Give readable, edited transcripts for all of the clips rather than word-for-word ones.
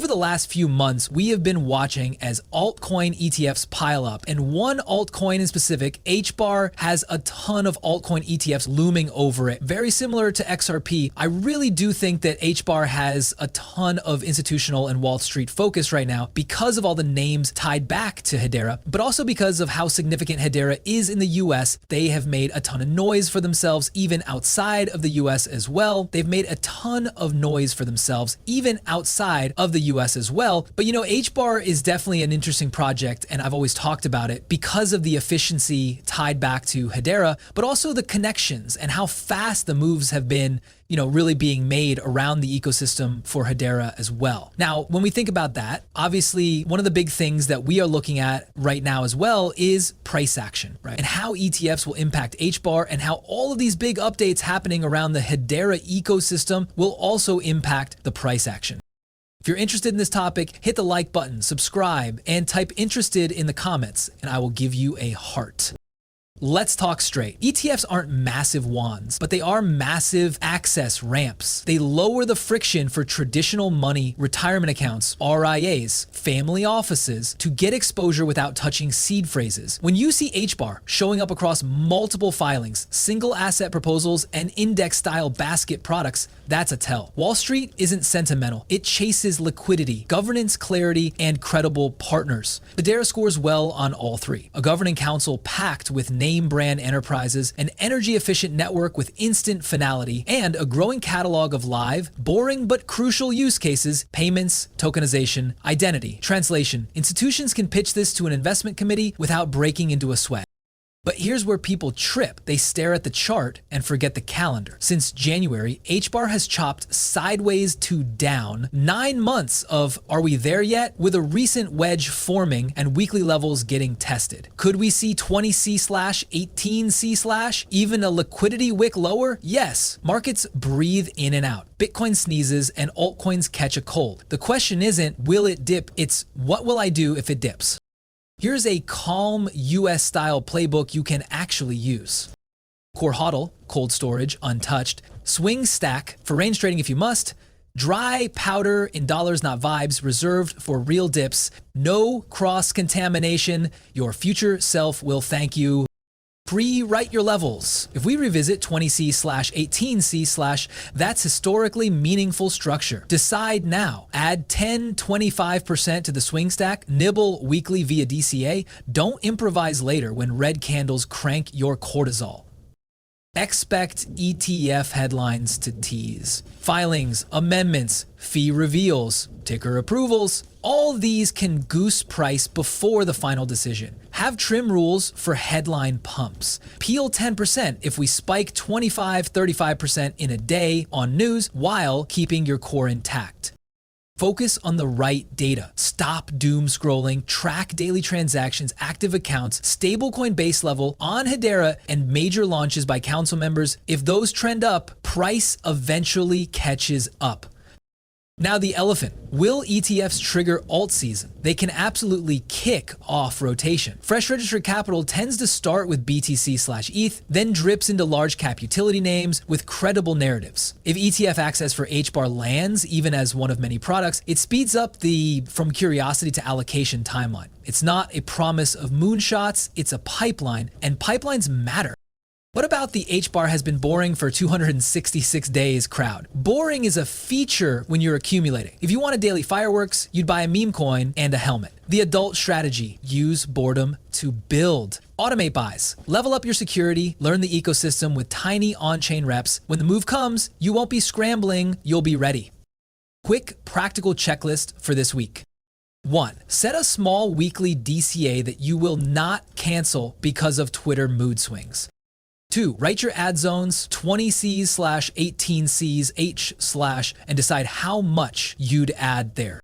the last few months, we have been watching as altcoin ETFs pile up, and one altcoin in specific, HBAR, has a ton of altcoin ETFs looming over it. Very similar to XRP, I really do think that HBAR has a ton of institutional and Wall Street focus right now because of all the names tied back to Hedera, but also because of how significant Hedera is in the US. They have made a ton of noise for themselves even outside of the US as well. They've made a ton of noise for themselves even outside of the US as well. But you know, HBAR is definitely an interesting project, and I've always talked about it because of the efficiency tied back to Hedera, but also the connections and how fast the moves have been, you know, really being made around the ecosystem for Hedera as well. Now, when we think about that, obviously one of the big things that we are looking at right now as well is price action, right? And how ETFs will impact HBAR, and how all of these big updates happening around the Hedera ecosystem will also impact the price action. If you're interested in this topic, hit the like button, subscribe, and type interested in the comments, and I will give you a heart. Let's talk straight. ETFs aren't massive wands, but they are massive access ramps. They lower the friction for traditional money retirement accounts, RIAs, family offices, to get exposure without touching seed phrases. When you see HBAR showing up across multiple filings, single asset proposals, and index style basket products, that's a tell. Wall Street isn't sentimental. It chases liquidity, governance clarity, and credible partners. Hedera scores well on all three. A governing council packed with name brand enterprises, an energy efficient network with instant finality, and a growing catalog of live, boring but crucial use cases: payments, tokenization, identity, translation. Institutions can pitch this to an investment committee without breaking into a sweat. But here's where people trip. They stare at the chart and forget the calendar. Since January, HBAR has chopped sideways to down 9 months of "are we there yet?" with a recent wedge forming and weekly levels getting tested. Could we see 20C/18C/, even a liquidity wick lower? Yes. Markets breathe in and out. Bitcoin sneezes and altcoins catch a cold. The question isn't will it dip, it's what will I do if it dips? Here's a calm US-style playbook you can actually use. Core HODL, cold storage, untouched. Swing stack, for range trading if you must. Dry powder in dollars not vibes, reserved for real dips. No cross-contamination. Your future self will thank you. Pre-write your levels. If we revisit 20C/18C/, that's historically meaningful structure. Decide now. Add 10-25% to the swing stack. Nibble weekly via DCA. Don't improvise later when red candles crank your cortisol. Expect ETF headlines to tease. Filings, amendments, fee reveals, ticker approvals. All these can goose price before the final decision. Have trim rules for headline pumps. Peel 10% if we spike 25-35% in a day on news while keeping your core intact. Focus on the right data. Stop doom scrolling, track daily transactions, active accounts, stablecoin base level on Hedera, and major launches by council members. If those trend up, price eventually catches up. Now the elephant. Will ETFs trigger alt season? They can absolutely kick off rotation. Fresh registered capital tends to start with BTC/ETH, then drips into large cap utility names with credible narratives. If ETF access for HBAR lands, even as one of many products, it speeds up the from curiosity to allocation timeline. It's not a promise of moonshots, it's a pipeline, and pipelines matter. What about the HBAR has been boring for 266 days crowd? Boring is a feature when you're accumulating. If you wanted daily fireworks, you'd buy a meme coin and a helmet. The adult strategy: use boredom to build. Automate buys. Level up your security, learn the ecosystem with tiny on-chain reps. When the move comes, you won't be scrambling, you'll be ready. Quick practical checklist for this week. 1. Set a small weekly DCA that you will not cancel because of Twitter mood swings. 2. Write your ad zones, 20Cs/18Cs/, and decide how much you'd add there.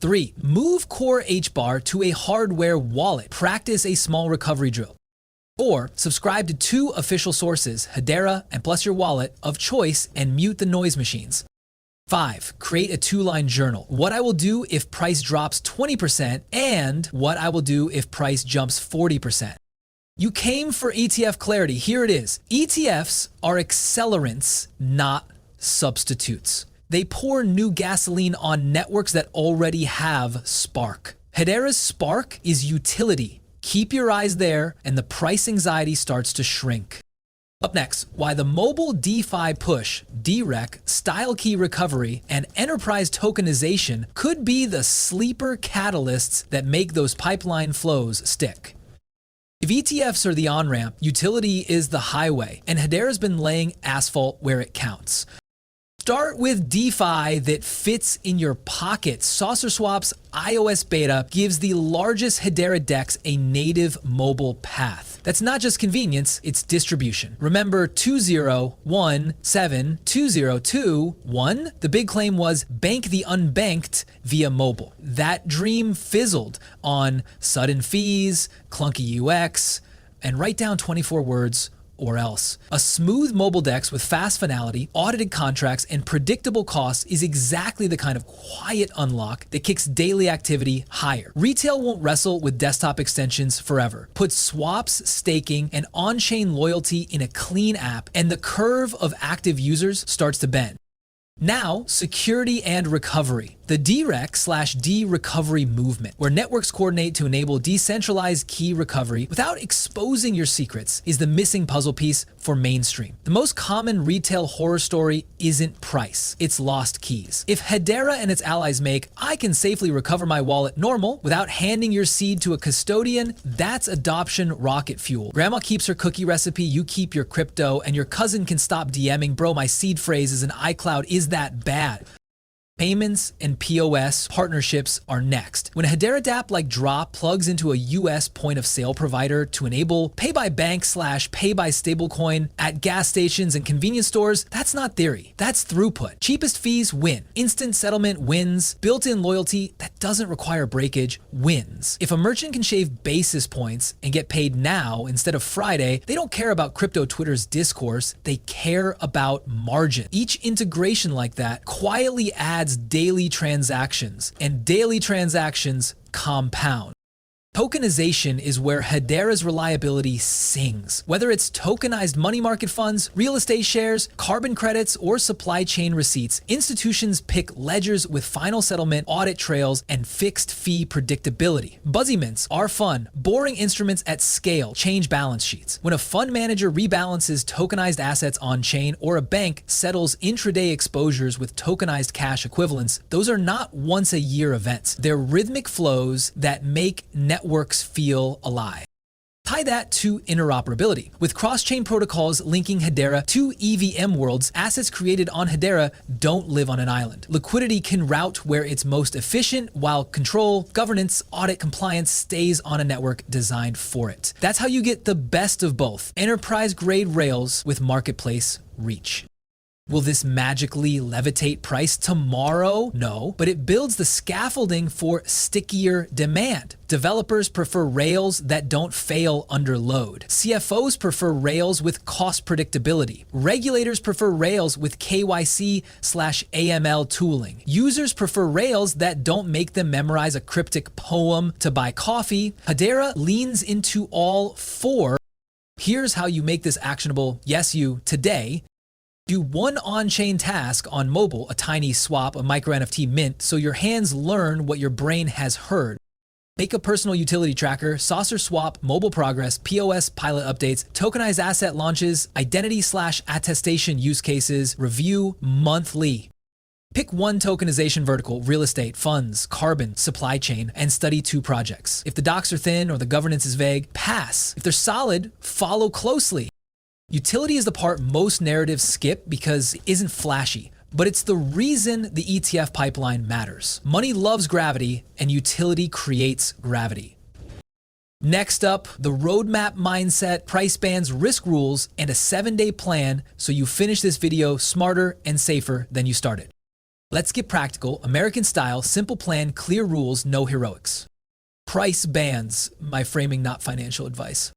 3. Move core HBAR to a hardware wallet. Practice a small recovery drill. 4. Subscribe to 2 official sources, Hedera and plus your wallet of choice, and mute the noise machines. 5. Create a 2-line journal. What I will do if price drops 20% and what I will do if price jumps 40%. You came for ETF clarity. Here it is. ETFs are accelerants, not substitutes. They pour new gasoline on networks that already have Spark. Hedera's Spark is utility. Keep your eyes there, and the price anxiety starts to shrink. Up next, why the mobile DeFi push, DREC, style key recovery, and enterprise tokenization could be the sleeper catalysts that make those pipeline flows stick. If ETFs are the on-ramp, utility is the highway, and Hedera's been laying asphalt where it counts. Start with DeFi that fits in your pocket. SaucerSwap's iOS beta gives the largest Hedera DEX a native mobile path. That's not just convenience, it's distribution. Remember 20172021? The big claim was bank the unbanked via mobile. That dream fizzled on sudden fees, clunky UX, and write down 24 words or else. A smooth mobile DEX with fast finality, audited contracts, and predictable costs is exactly the kind of quiet unlock that kicks daily activity higher. Retail won't wrestle with desktop extensions forever. Put swaps, staking, and on-chain loyalty in a clean app, and the curve of active users starts to bend. Now, security and recovery. The DREC/D recovery movement, where networks coordinate to enable decentralized key recovery without exposing your secrets, is the missing puzzle piece for mainstream. The most common retail horror story isn't price, it's lost keys. If Hedera and its allies make "I can safely recover my wallet" normal without handing your seed to a custodian, that's adoption rocket fuel. Grandma keeps her cookie recipe, you keep your crypto, and your cousin can stop DMing, "Bro, my seed phrase is an iCloud, is that bad?" Payments and POS partnerships are next. When a Hedera dApp like Drop plugs into a US point of sale provider to enable pay by bank/pay by stablecoin at gas stations and convenience stores, that's not theory, that's throughput. Cheapest fees win. Instant settlement wins. Built-in loyalty that doesn't require breakage wins. If a merchant can shave basis points and get paid now instead of Friday, they don't care about crypto Twitter's discourse, they care about margin. Each integration like that quietly adds daily transactions, and daily transactions compound. Tokenization is where Hedera's reliability sings. Whether it's tokenized money market funds, real estate shares, carbon credits, or supply chain receipts, institutions pick ledgers with final settlement, audit trails, and fixed fee predictability. Buzzy mints are fun, boring instruments at scale change balance sheets. When a fund manager rebalances tokenized assets on chain, or a bank settles intraday exposures with tokenized cash equivalents, those are not once a year events. They're rhythmic flows that make networks feel alive. Tie that to interoperability. With cross-chain protocols linking Hedera to EVM worlds, assets created on Hedera don't live on an island. Liquidity can route where it's most efficient, while control, governance, audit, compliance stays on a network designed for it. That's how you get the best of both: enterprise-grade rails with marketplace reach. Will this magically levitate price tomorrow? No, but it builds the scaffolding for stickier demand. Developers prefer rails that don't fail under load. CFOs prefer rails with cost predictability. Regulators prefer rails with KYC/AML tooling. Users prefer rails that don't make them memorize a cryptic poem to buy coffee. Hedera leans into all four. Here's how you make this actionable, yes you, today. Do one on-chain task on mobile, a tiny swap, a micro NFT mint, so your hands learn what your brain has heard. Make a personal utility tracker, SaucerSwap, mobile progress, POS pilot updates, tokenized asset launches, identity/attestation use cases, review monthly. Pick one tokenization vertical: real estate, funds, carbon, supply chain, and study 2 projects. If the docs are thin or the governance is vague, pass. If they're solid, follow closely. Utility is the part most narratives skip because it isn't flashy, but it's the reason the ETF pipeline matters. Money loves gravity, and utility creates gravity. Next up, the roadmap mindset, price bands, risk rules, and a 7-day plan so you finish this video smarter and safer than you started. Let's get practical, American style, simple plan, clear rules, no heroics. Price bands, my framing, not financial advice.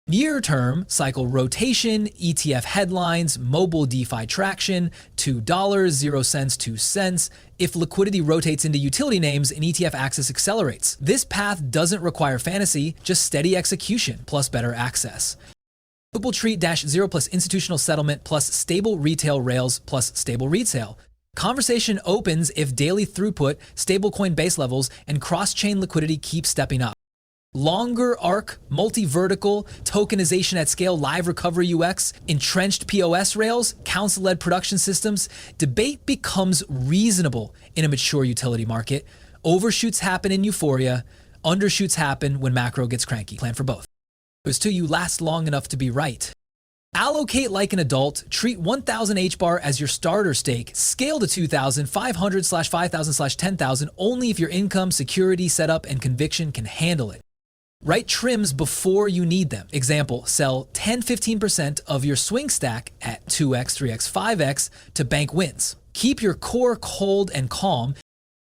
Near term, cycle rotation, ETF headlines, mobile DeFi traction, $2, 0 cents, 2 cents. If liquidity rotates into utility names and ETF access accelerates. This path doesn't require fantasy, just steady execution plus better access. Triple treat -0 plus institutional settlement plus stable retail rails plus stable retail. Conversation opens if daily throughput, stablecoin base levels, and cross-chain liquidity keep stepping up. Longer arc, multi-vertical, tokenization at scale, live recovery UX, entrenched POS rails, council-led production systems, debate becomes reasonable in a mature utility market. Overshoots happen in euphoria, undershoots happen when macro gets cranky. Plan for both. Those two you last long enough to be right. Allocate like an adult, treat 1,000 HBAR as your starter stake, scale to 2,000, 500/5,000/10,000 only if your income, security, setup, and conviction can handle it. Write trims before you need them. Example, sell 10-15% of your swing stack at 2x, 3x, 5x to bank wins. Keep your core cold and calm.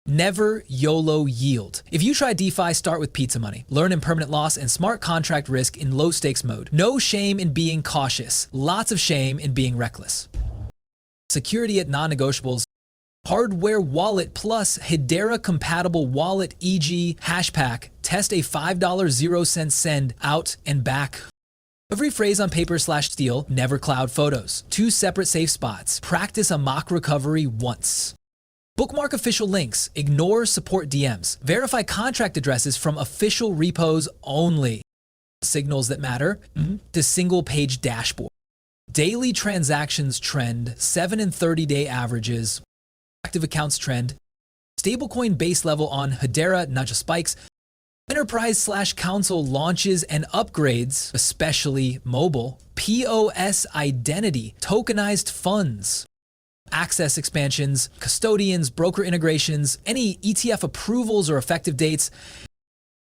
Never YOLO yield. If you try DeFi, start with pizza money. Learn impermanent loss and smart contract risk in low stakes mode. No shame in being cautious. Lots of shame in being reckless. Security at non-negotiables. Hardware wallet plus Hedera compatible wallet, e.g. Hashpack. Test a $5 0-cent send out and back. Every phrase on paper/steal, never cloud photos. 2 separate safe spots. Practice a mock recovery once. Bookmark official links. Ignore support DMs. Verify contract addresses from official repos only. Signals that matter. The single page dashboard. Daily transactions trend. 7 and 30-day averages. Active accounts trend. Stablecoin base level on Hedera, not just spikes. Enterprise/council launches and upgrades, especially mobile. POS identity, tokenized funds. Access expansions, custodians, broker integrations, any ETF approvals or effective dates.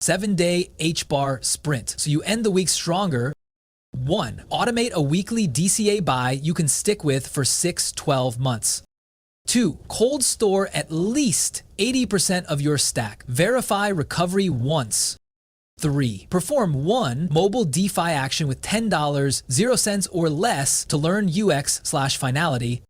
7-day HBAR sprint. So you end the week stronger. 1. Automate a weekly DCA buy you can stick with for 6-12 months. 2. Cold store at least 80% of your stack. Verify recovery once. 3. Perform 1 mobile DeFi action with $10, 0 cents or less to learn UX/finality.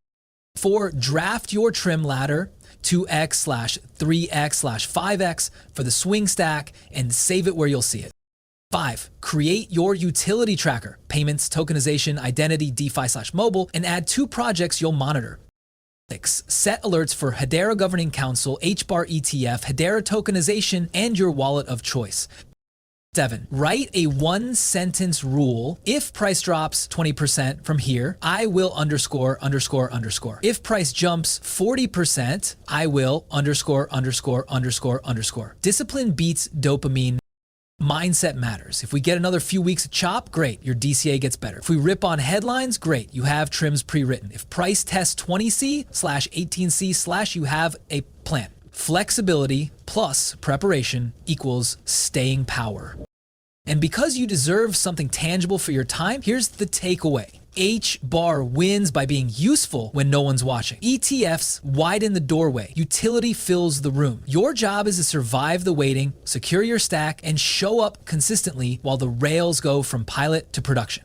4. Draft your trim ladder, 2x/3x/5x for the swing stack and save it where you'll see it. 5. Create your utility tracker, payments, tokenization, identity, DeFi/mobile, and add 2 projects you'll monitor. 6. Set alerts for Hedera Governing Council, HBAR ETF, Hedera tokenization, and your wallet of choice. 7. Write a 1-sentence rule. If price drops 20% from here, I will ____. If price jumps 40%, I will ____. Discipline beats dopamine. Mindset matters. If we get another few weeks of chop, great, your DCA gets better. If we rip on headlines, great, you have trims pre-written. If price tests 20C/18C/ you have a plan. Flexibility plus preparation equals staying power. And because you deserve something tangible for your time, here's the takeaway. HBAR wins by being useful when no one's watching. ETFs widen the doorway. Utility fills the room. Your job is to survive the waiting, secure your stack, and show up consistently while the rails go from pilot to production.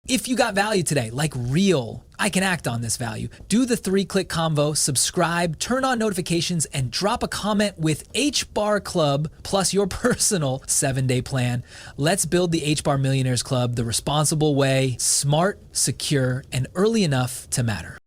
If you got value today, like real, I can act on this value, do the 3-click combo, subscribe, turn on notifications, and drop a comment with HBAR Club plus your personal 7-day plan. Let's build the HBAR Millionaires Club the responsible way, smart, secure, and early enough to matter.